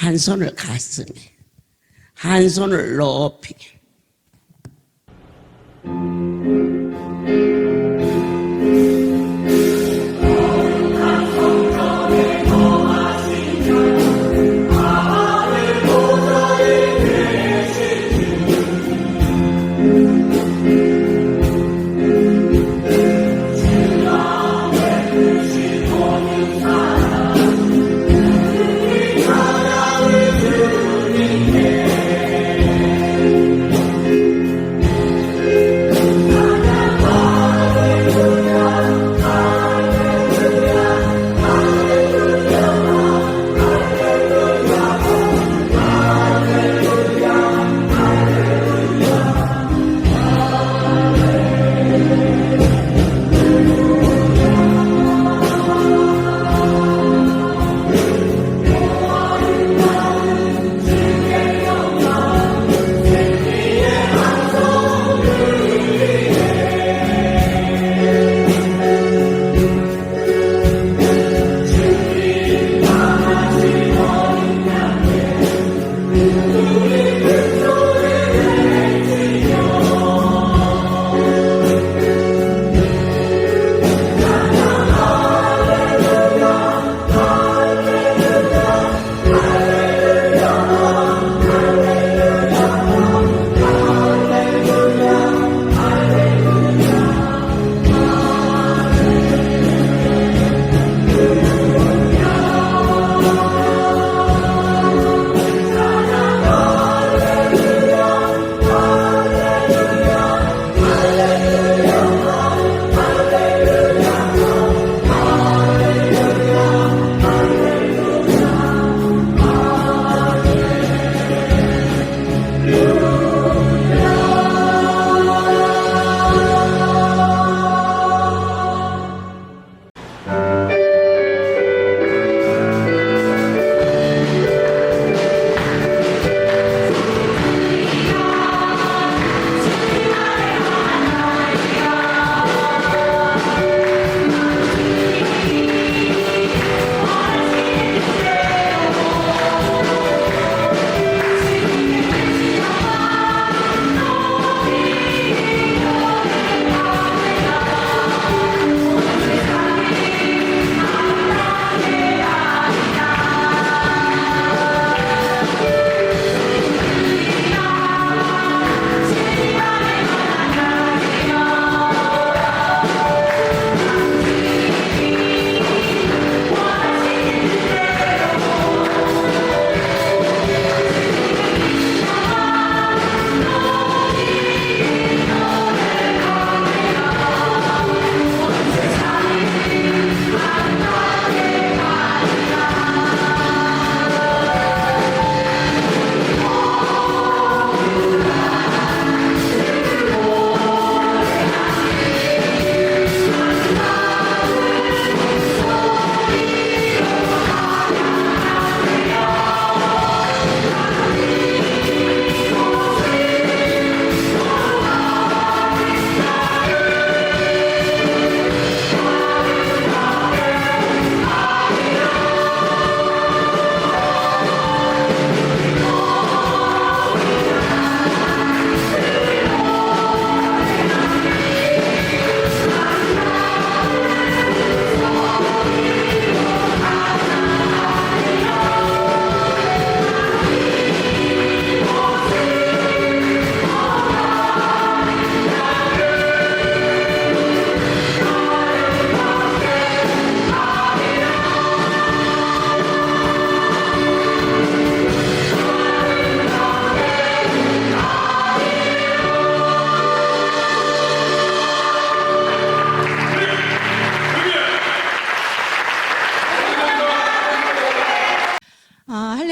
한 손을 가슴에, 한 손을 높이.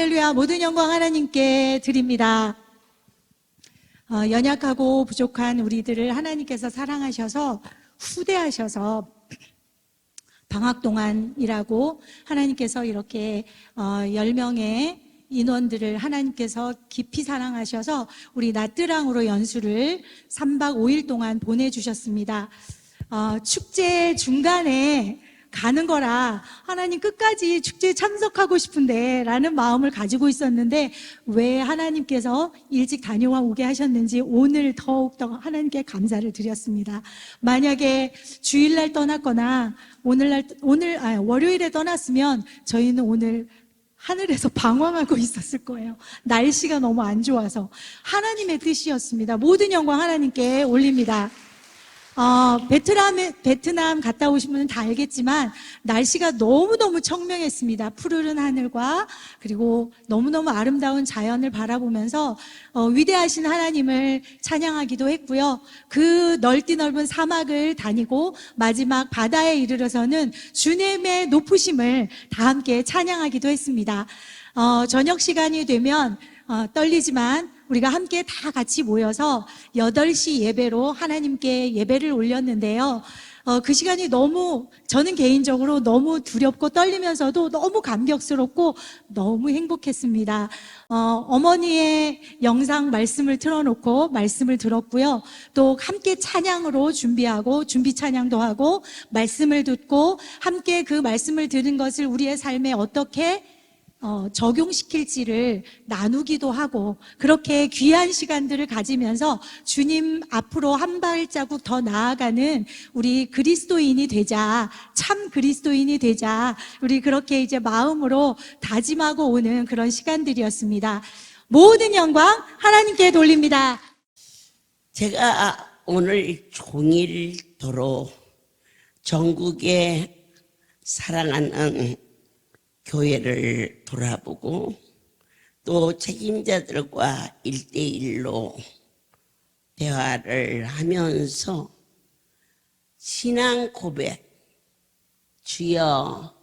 할렐루야. 모든 영광 하나님께 드립니다. 연약하고 부족한 우리들을 하나님께서 사랑하셔서 후대하셔서 방학 동안 일하고 하나님께서 이렇게 10명의 인원들을 하나님께서 깊이 사랑하셔서 우리 나트랑으로 연수를 3박 5일 동안 보내주셨습니다. 축제 중간에 가는 거라 하나님 끝까지 축제에 참석하고 싶은데 라는 마음을 가지고 있었는데 왜 하나님께서 일찍 다녀오게 하셨는지 오늘 더욱더 하나님께 감사를 드렸습니다. 만약에 주일날 떠났거나 월요일에 떠났으면 저희는 오늘 하늘에서 방황하고 있었을 거예요. 날씨가 너무 안 좋아서. 하나님의 뜻이었습니다. 모든 영광 하나님께 올립니다. 베트남 갔다 오신 분은 다 알겠지만 날씨가 너무너무 청명했습니다. 푸르른 하늘과 그리고 너무너무 아름다운 자연을 바라보면서 위대하신 하나님을 찬양하기도 했고요. 그 넓은 사막을 다니고 마지막 바다에 이르러서는 주님의 높으심을 다 함께 찬양하기도 했습니다. 저녁 시간이 되면 떨리지만 우리가 함께 다 같이 모여서 8시 예배로 하나님께 예배를 올렸는데요. 그 시간이 저는 개인적으로 너무 두렵고 떨리면서도 너무 감격스럽고 너무 행복했습니다. 어머니의 영상 말씀을 틀어놓고 말씀을 들었고요. 또 함께 찬양으로 준비 찬양도 하고 말씀을 듣고 함께 그 말씀을 들은 것을 우리의 삶에 어떻게 적용시킬지를 나누기도 하고 그렇게 귀한 시간들을 가지면서 주님 앞으로 한 발자국 더 나아가는 우리 그리스도인이 되자, 참 그리스도인이 되자, 우리 그렇게 이제 마음으로 다짐하고 오는 그런 시간들이었습니다. 모든 영광 하나님께 돌립니다. 제가 오늘 종일토록 전국에 사랑하는 교회를 돌아보고 또 책임자들과 1대1로 대화를 하면서 신앙 고백, 주여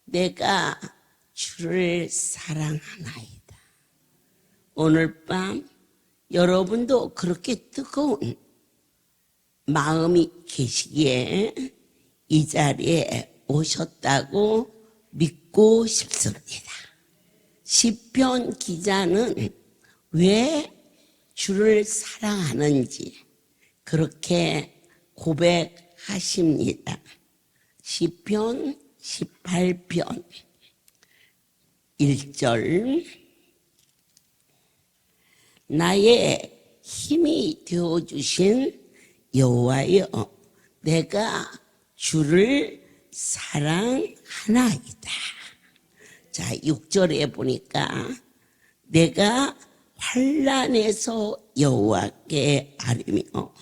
내가 주를 사랑하나이다. 오늘 밤 여러분도 그렇게 뜨거운 마음이 계시기에 이 자리에 오셨다고 믿고 싶습니다. 시편 기자는 왜 주를 사랑하는지 그렇게 고백하십니다. 시편 18편 1절 나의 힘이 되어주신 여호와여 내가 주를 사랑하나이다. 자, 6절에 보니까 내가 환난에서 여호와께 아뢰며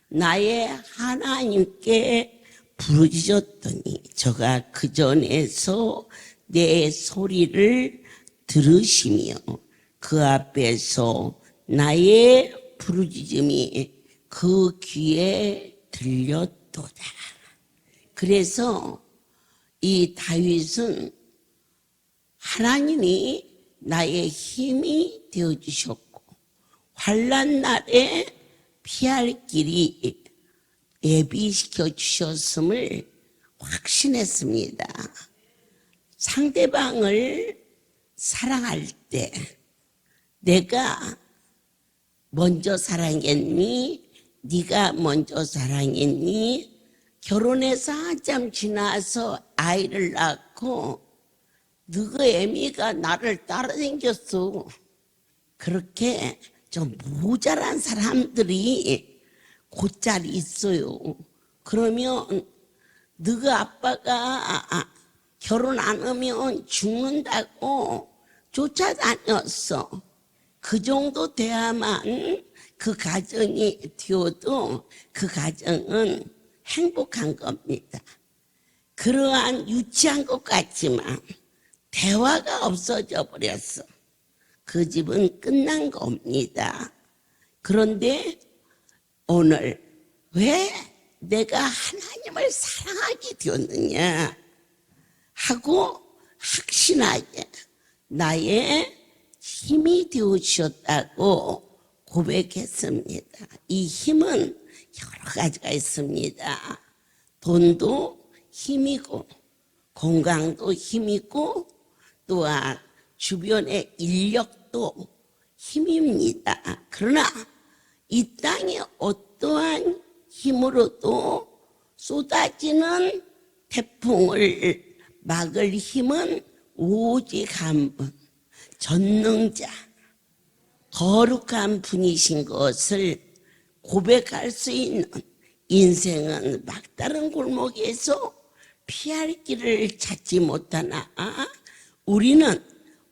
나의 하나님께 부르짖었더니 저가 그 전에서 내 소리를 들으시며 그 앞에서 나의 부르짖음이 그 귀에 들렸도다. 그래서 이 다윗은 하나님이 나의 힘이 되어주셨고 환난 날에 피할 길이 예비시켜 주셨음을 확신했습니다. 상대방을 사랑할 때 내가 먼저 사랑했니? 네가 먼저 사랑했니? 결혼해서 한참 지나서 아이를 낳고 너그 애미가 나를 따라다녔어. 그렇게 좀 모자란 사람들이 곧잘 있어요. 그러면 너그 아빠가 결혼 안 하면 죽는다고 쫓아다녔어. 그 정도 돼야만 그 가정이 되어도 그 가정은 행복한 겁니다. 그러한 유치한 것 같지만 대화가 없어져 버렸어. 그 집은 끝난 겁니다. 그런데 오늘 왜 내가 하나님을 사랑하게 되었느냐 하고 확신하게 나의 힘이 되어주셨다고 고백했습니다. 이 힘은 여러 가지가 있습니다. 돈도 힘이고 건강도 힘이고 또한 주변의 인력도 힘입니다. 그러나 이 땅에 어떠한 힘으로도 쏟아지는 태풍을 막을 힘은 오직 한 분, 전능자, 거룩한 분이신 것을 고백할 수 있는 인생은 막다른 골목에서 피할 길을 찾지 못하나 우리는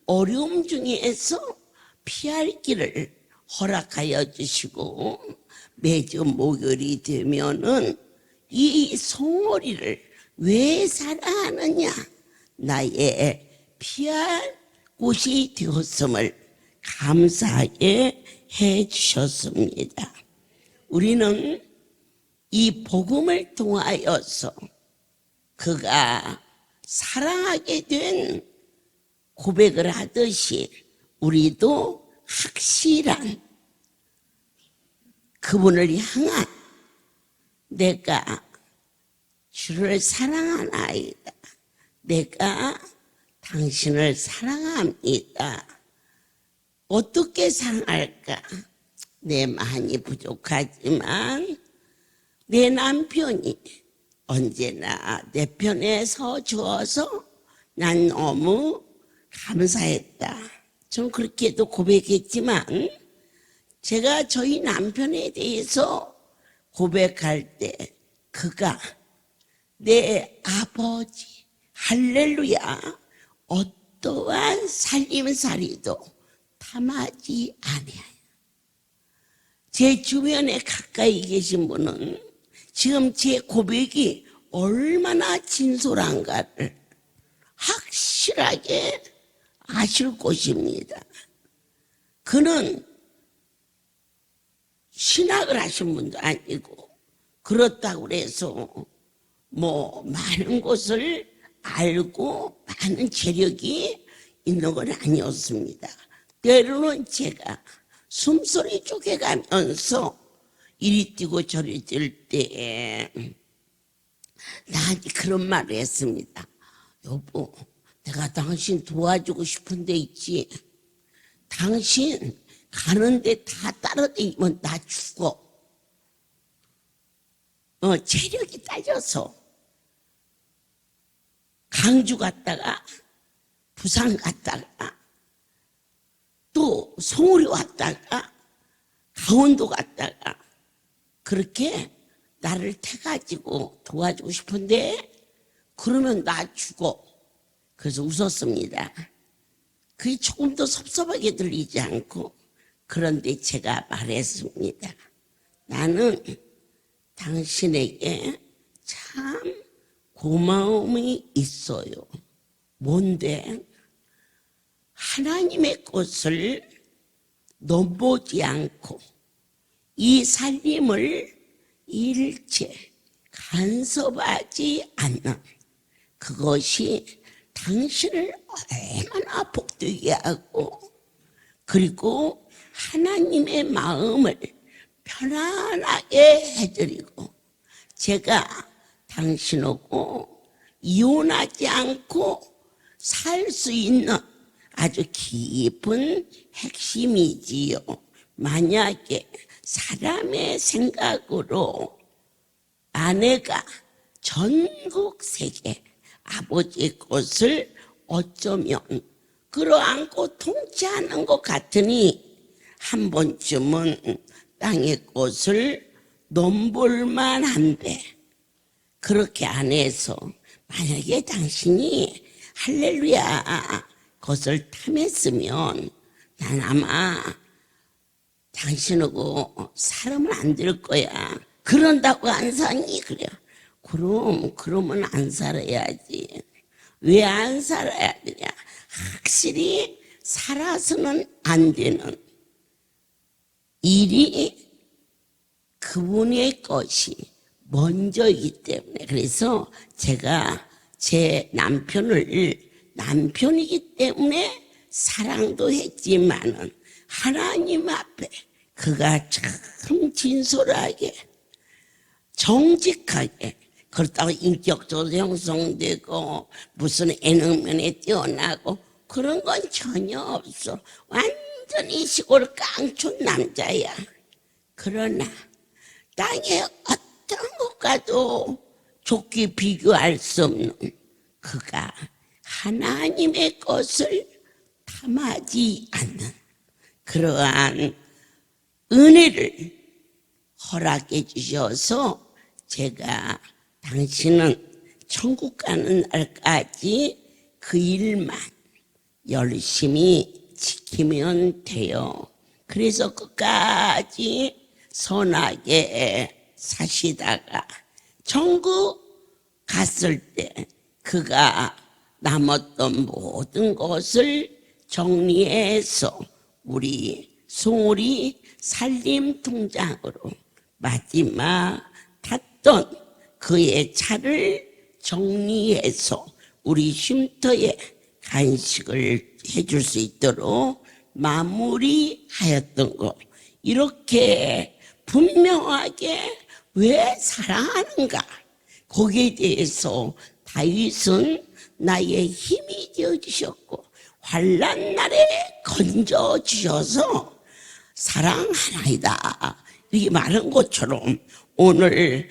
어려움 중에서 피할 길을 허락하여 주시고 매주 목요일이 되면은 이 송오리를 왜 사랑하느냐, 나의 피할 곳이 되었음을 감사하게 해 주셨습니다. 우리는 이 복음을 통하여서 그가 사랑하게 된 고백을 하듯이 우리도 확실한 그분을 향한 내가 주를 사랑하나이다, 내가 당신을 사랑합니다. 어떻게 사랑할까? 내 많이 부족하지만 내 남편이 언제나 내 편에 서 주어서 난 너무 감사했다. 좀 그렇게도 고백했지만 제가 저희 남편에 대해서 고백할 때 그가 내 아버지, 할렐루야, 어떠한 살림살이도 탐하지 아니하여. 제 주변에 가까이 계신 분은 지금 제 고백이 얼마나 진솔한가를 확실하게 아실 것입니다. 그는 신학을 하신 분도 아니고 그렇다고 해서 많은 것을 알고 많은 재력이 있는 건 아니었습니다. 때로는 제가 숨소리 쪼개가면서 이리 뛰고 저리 뛸 때 나한테 그런 말을 했습니다. 여보, 내가 당신 도와주고 싶은 데 있지. 당신 가는데 다 따라다니면 나 죽어. 체력이 딸려서 강주 갔다가 부산 갔다가 또 송오리 왔다가 강원도 갔다가 그렇게 나를 태가지고 도와주고 싶은데 그러면 나 죽어. 그래서 웃었습니다. 그게 조금 더 섭섭하게 들리지 않고, 그런데 제가 말했습니다. 나는 당신에게 참 고마움이 있어요. 뭔데? 하나님의 것을 넘보지 않고 이 살림을 일체 간섭하지 않는 그것이 당신을 얼마나 복되게 하고, 그리고 하나님의 마음을 편안하게 해드리고, 제가 당신하고 이혼하지 않고 살 수 있는 아주 깊은 핵심이지요. 만약에 사람의 생각으로 아내가 전국 세계 아버지의 것을 어쩌면 끌어안고 통치하는 것 같으니 한 번쯤은 땅의 것을 넘볼만 한데, 그렇게 안 해서 만약에 당신이 할렐루야 것을 탐했으면 난 아마 당신하고 사람을 안 들 거야. 그런다고 안 사니? 그래요. 그러면 안 살아야지. 왜 안 살아야 되냐? 확실히 살아서는 안 되는 일이 그분의 것이 먼저이기 때문에, 그래서 제가 제 남편이기 때문에 사랑도 했지만은 하나님 앞에 그가 참 진솔하게 정직하게, 그렇다고 인격적으로 형성되고 무슨 예능면에 뛰어나고 그런 건 전혀 없어. 완전히 시골 깡촌 남자야. 그러나 땅에 어떤 것과도 좋게 비교할 수 없는 그가 하나님의 것을 탐하지 않는 그러한 은혜를 허락해 주셔서 제가 당신은 천국 가는 날까지 그 일만 열심히 지키면 돼요. 그래서 끝까지 선하게 사시다가 천국 갔을 때 그가 남았던 모든 것을 정리해서 우리 송우리 살림통장으로 마지막 탔던 그의 차를 정리해서 우리 쉼터에 간식을 해줄 수 있도록 마무리하였던 것, 이렇게 분명하게 왜 사랑하는가, 거기에 대해서 다윗은 나의 힘이 되어주셨고 환난 날에 건져주셔서 사랑하나이다 이렇게 말한 것처럼 오늘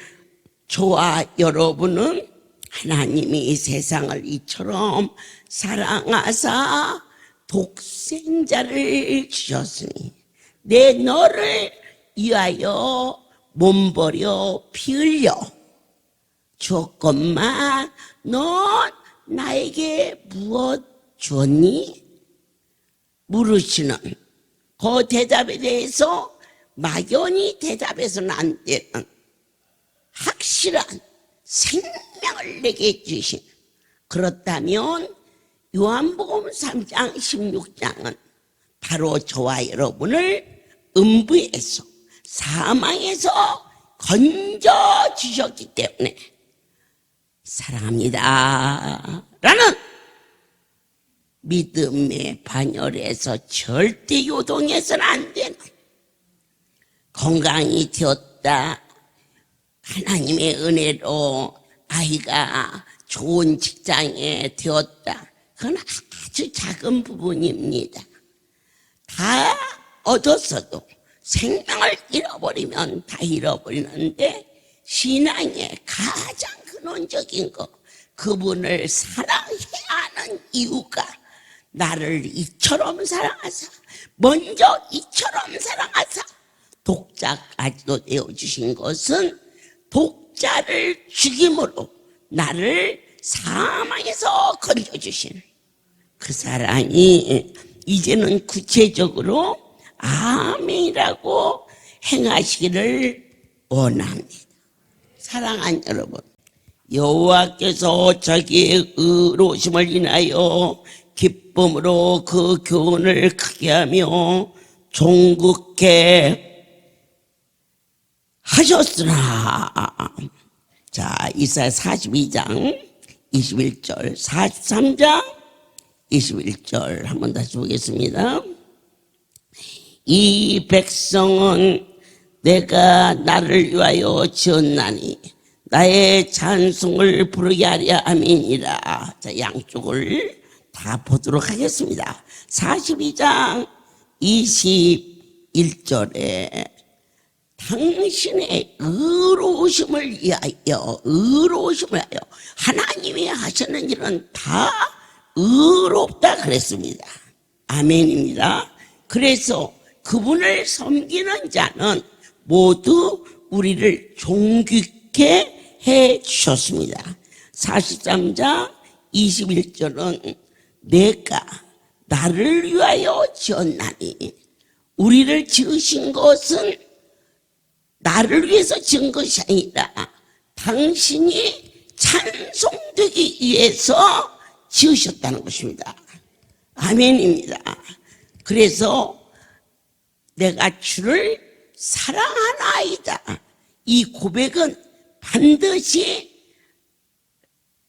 저와 여러분은 하나님이 세상을 이처럼 사랑하사 독생자를 주셨으니 내 너를 위하여 몸버려 피 흘려 주었건만 넌 나에게 무엇 주었니? 물으시는 그 대답에 대해서 막연히 대답해서는 안 되는 확실한 생명을 내게 주신, 그렇다면 요한복음 3장 16장은 바로 저와 여러분을 음부에서 사망에서 건져주셨기 때문에 사랑합니다 라는 믿음의 반열에서 절대 요동해서는 안 되는, 건강이 되었다, 하나님의 은혜로 아이가 좋은 직장에 되었다, 그건 아주 작은 부분입니다. 다 얻었어도 생명을 잃어버리면 다 잃어버리는데 신앙의 가장 근원적인 것, 그분을 사랑해야 하는 이유가 나를 이처럼 사랑하사, 먼저 이처럼 사랑하사 독자까지도 되어주신 것은 독자를 죽임으로 나를 사망에서 건져주신 그 사랑이 이제는 구체적으로 아멘이라고 행하시기를 원합니다. 사랑하는 여러분, 여호와께서 자기의 의로우심을 인하여 기쁨으로 그 교훈을 크게 하며 종국케 하셨으나. 자, 이사야 42장 21절, 43장 21절 한 번 다시 보겠습니다. 이 백성은 내가 나를 위하여 지었나니 나의 찬송을 부르게 하려 함이니라. 자, 양쪽을 다 보도록 하겠습니다. 42장 21절에 당신의 의로우심을 위하여, 의로우심을 위하여, 하나님이 하시는 일은 다 의롭다 그랬습니다. 아멘입니다. 그래서 그분을 섬기는 자는 모두 우리를 존귀케 해 주셨습니다. 43장 21절은 내가 나를 위하여 지었나니, 우리를 지으신 것은 나를 위해서 지은 것이 아니라 당신이 찬송되기 위해서 지으셨다는 것입니다. 아멘입니다. 그래서 내가 주를 사랑하나이다, 이 고백은 반드시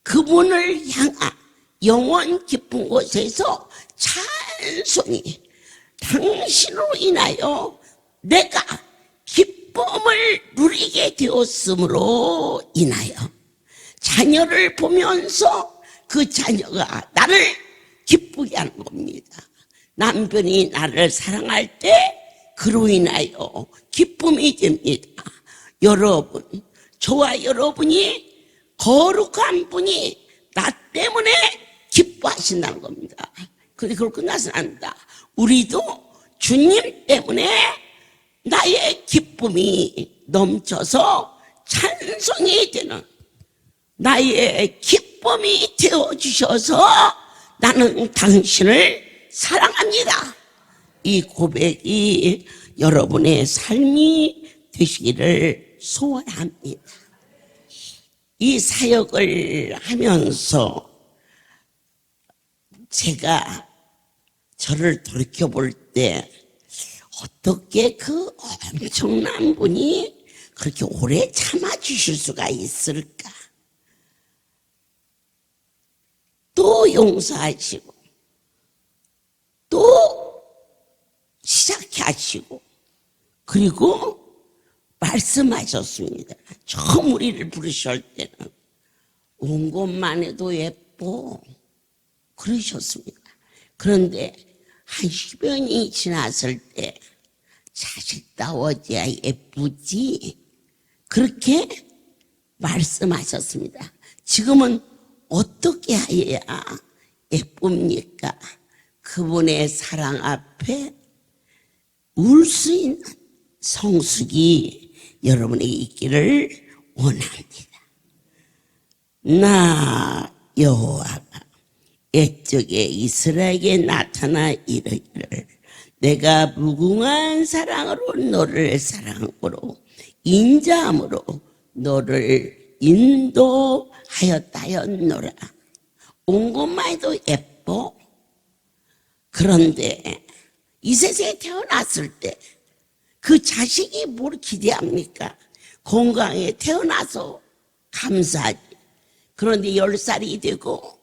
그분을 향한 영원 깊은 곳에서 찬송이, 당신으로 인하여 내가 기쁨을 누리게 되었으므로 인하여 자녀를 보면서 그 자녀가 나를 기쁘게 하는 겁니다. 남편이 나를 사랑할 때 그로 인하여 기쁨이 됩니다. 여러분, 저와 여러분이 거룩한 분이 나 때문에 기뻐하신다는 겁니다. 근데 그걸 끝나서는 안 된다. 우리도 주님 때문에 나의 기쁨이 넘쳐서 찬송이 되는 나의 기쁨이 되어주셔서 나는 당신을 사랑합니다. 이 고백이 여러분의 삶이 되시기를 소원합니다. 이 사역을 하면서 제가 저를 돌이켜볼 때 어떻게 그 엄청난 분이 그렇게 오래 참아주실 수가 있을까? 또 용서하시고 또 시작해 하시고 그리고 말씀하셨습니다. 처음 우리를 부르실 때는 온 것만 해도 예뻐 그러셨습니다. 그런데 한 10여 년이 지났을 때 자식다워져야 예쁘지 그렇게 말씀하셨습니다. 지금은 어떻게 해야 예쁩니까? 그분의 사랑 앞에 울 수 있는 성숙이 여러분에게 있기를 원합니다. 나 여호와가 옛적에 이스라엘에게 나타나 이르기를 내가 무궁한 사랑으로 너를 사랑으로 인자함으로 너를 인도하였다였노라. 온 것만 해도 예뻐. 그런데 이 세상에 태어났을 때 그 자식이 뭘 기대합니까? 건강에 태어나서 감사하지. 그런데 10살이 되고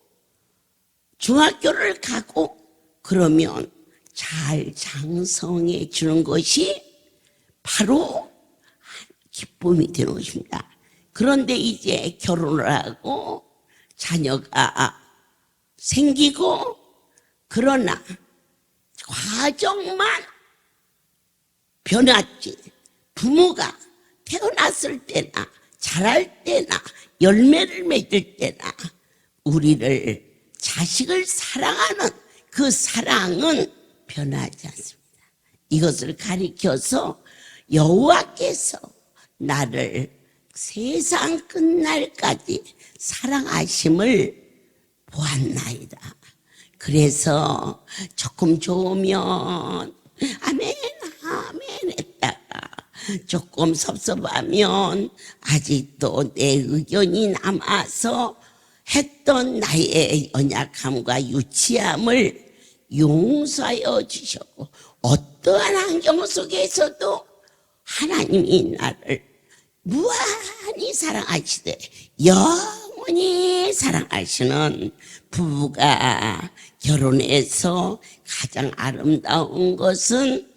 중학교를 가고 그러면 잘 장성해 주는 것이 바로 기쁨이 되는 것입니다. 그런데 이제 결혼을 하고 자녀가 생기고 그러나 과정만 변했지. 부모가 태어났을 때나 자랄 때나 열매를 맺을 때나 우리를 자식을 사랑하는 그 사랑은 변하지 않습니다. 이것을 가리켜서 여호와께서 나를 세상 끝날까지 사랑하심을 보았나이다. 그래서 조금 좋으면 아멘 아멘 했다가 조금 섭섭하면 아직도 내 의견이 남아서 했던 나의 연약함과 유치함을 용서하여 주셨고 어떠한 환경 속에서도 하나님이 나를 무한히 사랑하시되 영원히 사랑하시는 부부가 결혼해서 가장 아름다운 것은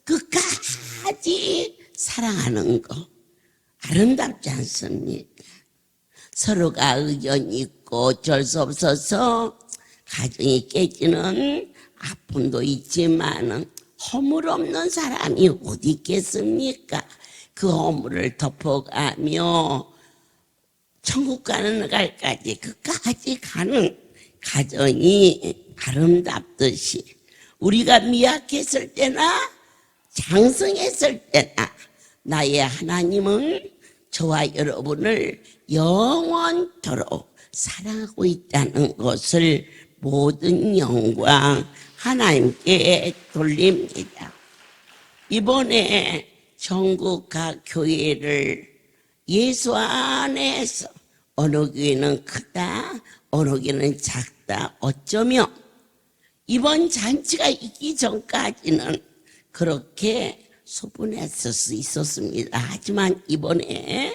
끝까지 사랑하는 거 아름답지 않습니까? 서로가 의견이 있고 어쩔 수 없어서 가정이 깨지는 아픔도 있지만 허물 없는 사람이 어디 있겠습니까? 그 허물을 덮어가며 천국 가는 날까지 끝까지 가는 가정이 아름답듯이 우리가 미약했을 때나 장성했을 때나 나의 하나님은 저와 여러분을 영원토록 사랑하고 있다는 것을 모든 영광 하나님께 돌립니다. 이번에 전국 각 교회를 예수 안에서 어느 교회는 크다 어느 교회는 작다 어쩌면 이번 잔치가 있기 전까지는 그렇게 소분했을 수 있었습니다. 하지만 이번에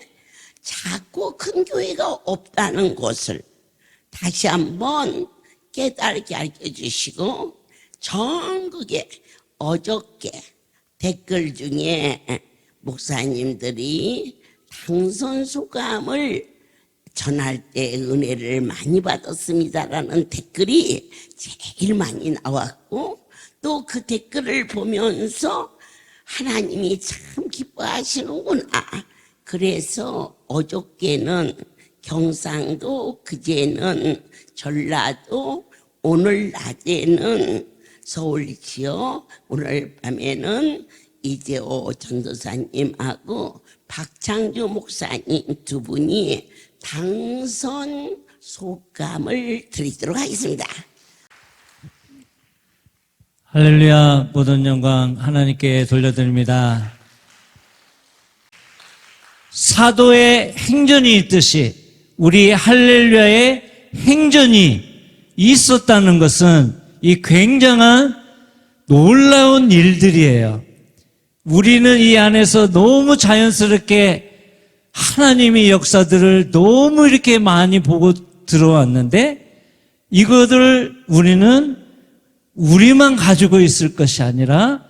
작고 큰 교회가 없다는 것을 다시 한번 깨달게 알려주시고 전국에 어저께 댓글 중에 목사님들이 당선 소감을 전할 때 은혜를 많이 받았습니다라는 댓글이 제일 많이 나왔고 또 그 댓글을 보면서 하나님이 참 기뻐하시는구나. 그래서 어저께는 경상도, 그제는 전라도, 오늘 낮에는 서울시요, 오늘 밤에는 이재호 전도사님하고 박창주 목사님 두 분이 당선 소감을 드리도록 하겠습니다. 할렐루야. 모든 영광 하나님께 돌려드립니다. 사도의 행전이 있듯이 우리 할렐루야의 행전이 있었다는 것은 이 굉장한 놀라운 일들이에요. 우리는 이 안에서 너무 자연스럽게 하나님의 역사들을 너무 이렇게 많이 보고 들어왔는데, 이것을 우리는 우리만 가지고 있을 것이 아니라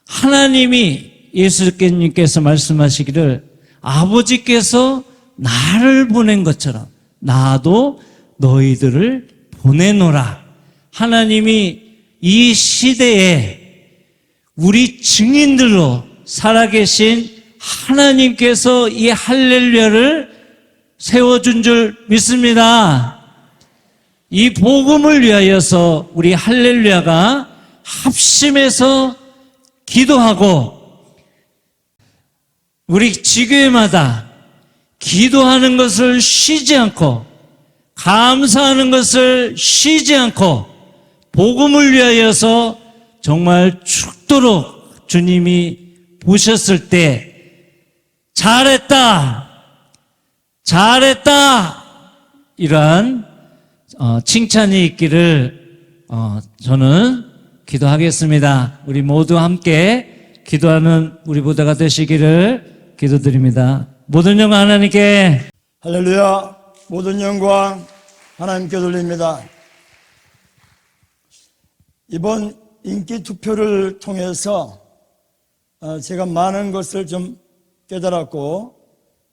하나님이, 예수님께서 말씀하시기를 아버지께서 나를 보낸 것처럼 나도 너희들을 보내노라. 하나님이 이 시대에 우리 증인들로 살아계신 하나님께서 이 할렐루야를 세워준 줄 믿습니다. 이 복음을 위하여서 우리 할렐루야가 합심해서 기도하고, 우리 지교회마다 기도하는 것을 쉬지 않고, 감사하는 것을 쉬지 않고, 복음을 위하여서 정말 죽도록 주님이 보셨을 때 잘했다, 잘했다, 이러한 칭찬이 있기를 저는 기도하겠습니다. 우리 모두 함께 기도하는 우리 모두가 되시기를 기도드립니다. 모든 영광 하나님께. 할렐루야. 모든 영광 하나님께 돌립니다. 이번 인기 투표를 통해서 제가 많은 것을 좀 깨달았고,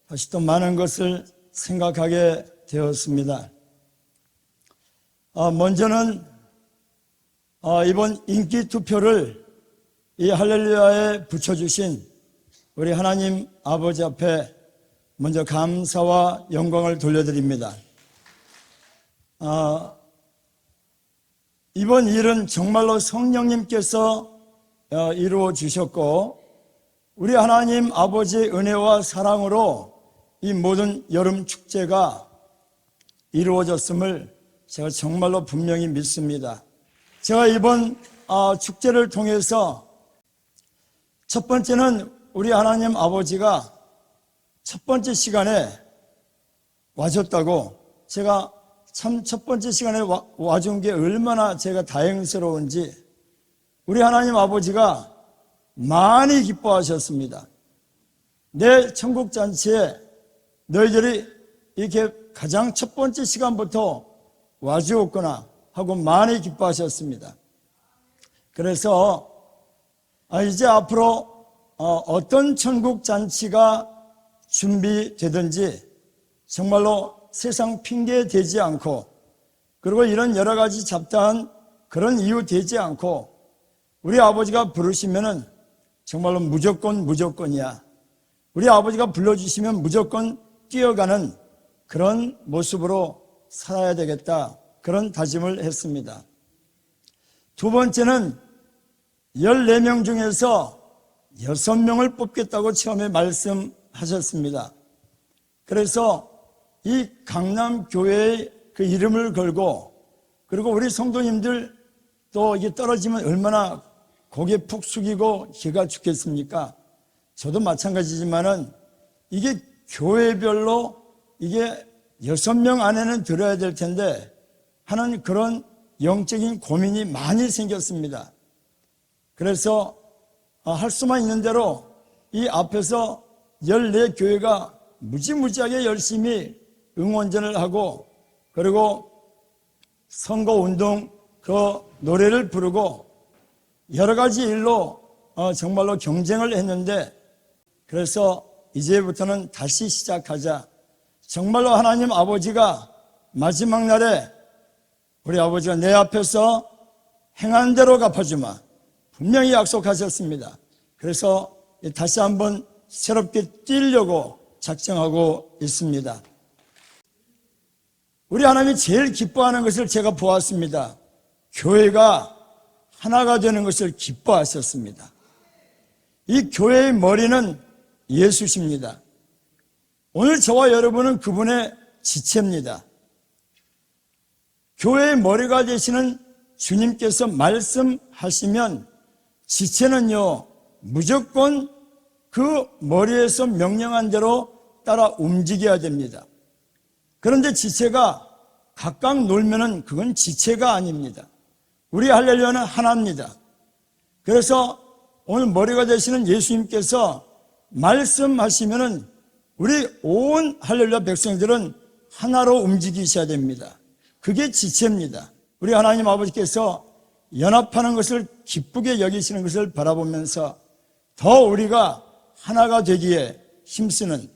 다시 또 많은 것을 생각하게 되었습니다. 먼저는 이번 인기 투표를 이 할렐루야에 붙여주신 우리 하나님 아버지 앞에 먼저 감사와 영광을 돌려드립니다. 이번 일은 정말로 성령님께서 이루어 주셨고, 우리 하나님 아버지의 은혜와 사랑으로 이 모든 여름 축제가 이루어졌음을 제가 정말로 분명히 믿습니다. 제가 이번 축제를 통해서 첫 번째는 우리 하나님 아버지가 첫 번째 시간에 와줬다고, 제가 참 첫 번째 시간에 와준 게 얼마나 제가 다행스러운지 우리 하나님 아버지가 많이 기뻐하셨습니다. 내 천국잔치에 너희들이 이렇게 가장 첫 번째 시간부터 와주었구나 하고 많이 기뻐하셨습니다. 그래서 이제 앞으로 어떤 천국잔치가 준비되든지 정말로 세상 핑계 되지 않고, 그리고 이런 여러 가지 잡다한 그런 이유 되지 않고, 우리 아버지가 부르시면은 정말로 무조건이야. 우리 아버지가 불러주시면 무조건 뛰어가는 그런 모습으로 살아야 되겠다, 그런 다짐을 했습니다. 두 번째는 14명 중에서 6명을 뽑겠다고 처음에 말씀하셨습니다. 그래서 이 강남교회의 그 이름을 걸고, 그리고 우리 성도님들 또 이게 떨어지면 얼마나 고개 푹 숙이고 기가 죽겠습니까? 저도 마찬가지지만은 이게 교회별로 이게 6명 안에는 들어야 될 텐데 하는 그런 영적인 고민이 많이 생겼습니다. 그래서 할 수만 있는 대로 이 앞에서 14교회가 무지무지하게 열심히 응원전을 하고, 그리고 선거운동 그 노래를 부르고 여러 가지 일로 정말로 경쟁을 했는데, 그래서 이제부터는 다시 시작하자. 정말로 하나님 아버지가 마지막 날에 우리 아버지가 내 앞에서 행한 대로 갚아주마 분명히 약속하셨습니다. 그래서 다시 한번 새롭게 뛰려고 작정하고 있습니다. 우리 하나님이 제일 기뻐하는 것을 제가 보았습니다. 교회가 하나가 되는 것을 기뻐하셨습니다. 이 교회의 머리는 예수십니다. 오늘 저와 여러분은 그분의 지체입니다. 교회의 머리가 되시는 주님께서 말씀하시면 지체는요, 무조건 그 머리에서 명령한 대로 따라 움직여야 됩니다. 그런데 지체가 각각 놀면은 그건 지체가 아닙니다. 우리 할렐루야는 하나입니다. 그래서 오늘 머리가 되시는 예수님께서 말씀하시면은 우리 온 할렐루야 백성들은 하나로 움직이셔야 됩니다. 그게 지체입니다. 우리 하나님 아버지께서 연합하는 것을 기쁘게 여기시는 것을 바라보면서 더 우리가 하나가 되기에 힘쓰는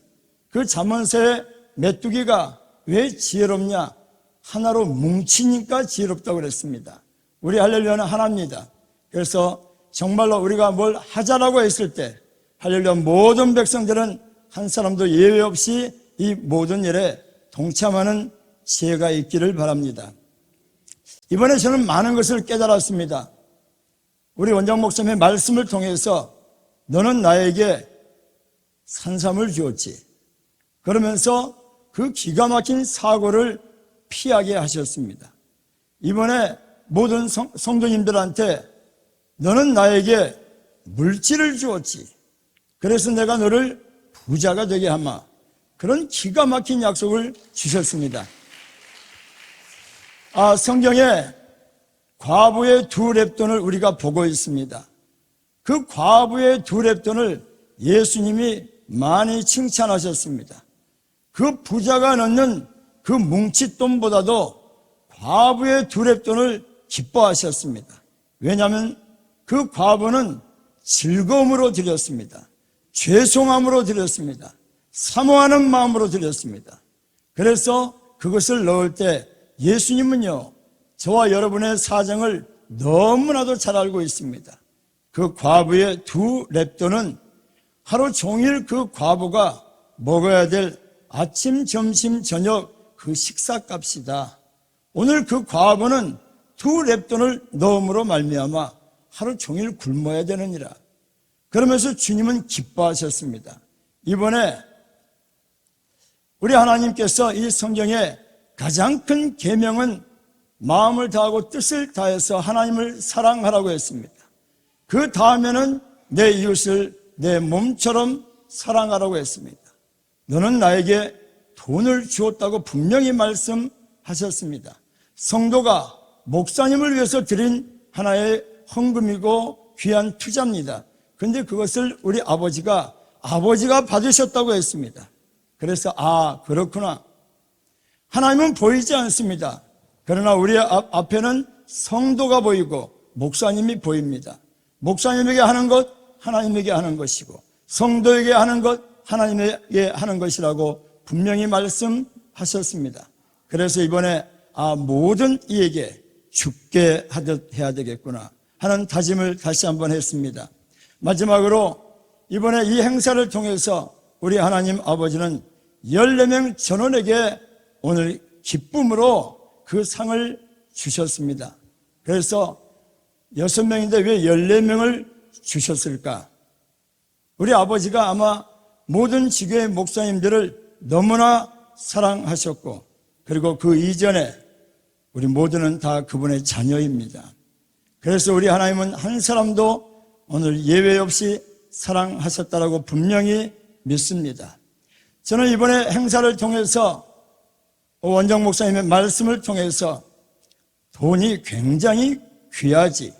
그 잠언서의 메뚜기가 왜 지혜롭냐? 하나로 뭉치니까 지혜롭다고 그랬습니다. 우리 할렐루야는 하나입니다. 그래서 정말로 우리가 뭘 하자라고 했을 때 할렐루야 모든 백성들은 한 사람도 예외 없이 이 모든 일에 동참하는 지혜가 있기를 바랍니다. 이번에 저는 많은 것을 깨달았습니다. 우리 원장 목사님의 말씀을 통해서 너는 나에게 산삼을 주었지. 그러면서 그 기가 막힌 사고를 피하게 하셨습니다. 이번에 모든 성도님들한테 너는 나에게 물질을 주었지. 그래서 내가 너를 부자가 되게 하마. 그런 기가 막힌 약속을 주셨습니다. 성경에 과부의 두 렙돈을 우리가 보고 있습니다. 그 과부의 두 렙돈을 예수님이 많이 칭찬하셨습니다. 그 부자가 넣는 그 뭉칫돈보다도 과부의 두 렙돈을 기뻐하셨습니다. 왜냐하면 그 과부는 즐거움으로 드렸습니다. 죄송함으로 드렸습니다. 사모하는 마음으로 드렸습니다. 그래서 그것을 넣을 때 예수님은요, 저와 여러분의 사정을 너무나도 잘 알고 있습니다. 그 과부의 두 렙돈은 하루 종일 그 과부가 먹어야 될 아침, 점심, 저녁 그 식사값이다. 오늘 그 과부는 두 렙돈을 넣음으로 말미암아 하루 종일 굶어야 되느니라. 그러면서 주님은 기뻐하셨습니다. 이번에 우리 하나님께서 이 성경에 가장 큰 계명은 마음을 다하고 뜻을 다해서 하나님을 사랑하라고 했습니다. 그 다음에는 내 이웃을 내 몸처럼 사랑하라고 했습니다. 너는 나에게 돈을 주었다고 분명히 말씀하셨습니다. 성도가 목사님을 위해서 드린 하나의 헌금이고 귀한 투자입니다. 그런데 그것을 우리 아버지가 받으셨다고 했습니다. 그래서 그렇구나. 하나님은 보이지 않습니다. 그러나 우리 앞에는 성도가 보이고 목사님이 보입니다. 목사님에게 하는 것 하나님에게 하는 것이고 성도에게 하는 것 하나님에게 하는 것이라고 분명히 말씀하셨습니다. 그래서 이번에 모든 이에게 죽게 하듯 해야 되겠구나 하는 다짐을 다시 한번 했습니다. 마지막으로 이번에 이 행사를 통해서 우리 하나님 아버지는 14명 전원에게 오늘 기쁨으로 그 상을 주셨습니다. 그래서 6명인데 왜 14명을 주셨을까? 우리 아버지가 아마 모든 지교의 목사님들을 너무나 사랑하셨고 그리고 그 이전에 우리 모두는 다 그분의 자녀입니다. 그래서 우리 하나님은 한 사람도 오늘 예외 없이 사랑하셨다라고 분명히 믿습니다. 저는 이번에 행사를 통해서 원장 목사님의 말씀을 통해서 돈이 굉장히 귀하지.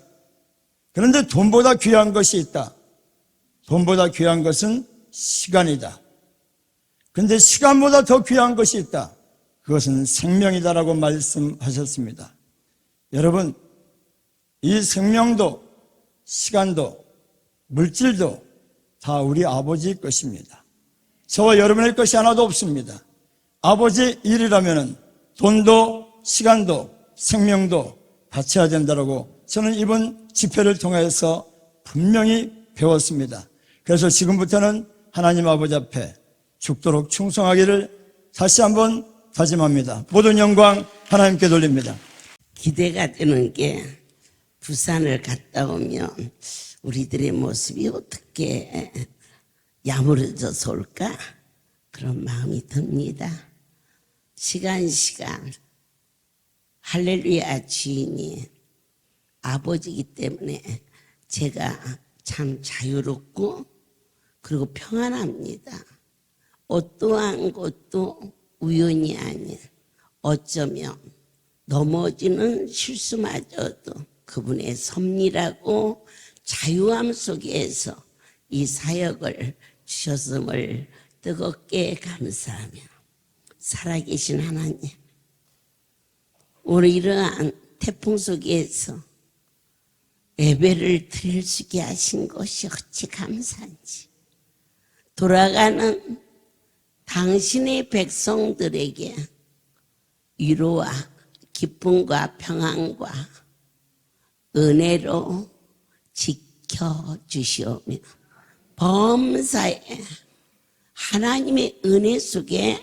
그런데 돈보다 귀한 것이 있다. 돈보다 귀한 것은 시간이다. 그런데 시간보다 더 귀한 것이 있다. 그것은 생명이다라고 말씀하셨습니다. 여러분, 이 생명도 시간도 물질도 다 우리 아버지의 것입니다. 저와 여러분의 것이 하나도 없습니다. 아버지 일이라면 돈도 시간도 생명도 바쳐야 된다고 저는 이번 집회를 통해서 분명히 배웠습니다. 그래서 지금부터는 하나님 아버지 앞에 죽도록 충성하기를 다시 한번 다짐합니다. 모든 영광 하나님께 돌립니다. 기대가 되는 게 부산을 갔다 오면 우리들의 모습이 어떻게 야무러져서 올까? 그런 마음이 듭니다. 시간 할렐루야 주인이 아버지이기 때문에 제가 참 자유롭고 그리고 평안합니다. 어떠한 것도 우연이 아닌 어쩌면 넘어지는 실수마저도 그분의 섭리라고 자유함 속에서 이 사역을 주셨음을 뜨겁게 감사하며 살아계신 하나님, 오늘 이러한 태풍 속에서 예배를 드릴 수 있게 하신 것이 어찌 감사한지, 돌아가는 당신의 백성들에게 위로와 기쁨과 평안과 은혜로 지켜주시오며 범사에 하나님의 은혜 속에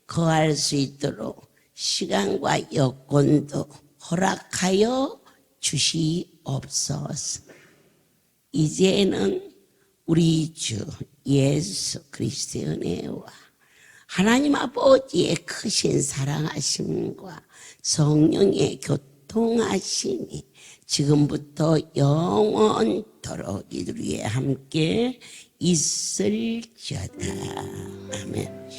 거할 수 있도록 시간과 여건도 허락하여 주시옵소서. 이제는 우리 주 예수 그리스도의 은혜와 하나님 아버지의 크신 사랑하심과 성령의 교통하심이 지금부터 영원토록 이들 위에 함께 있을지어다. 아멘.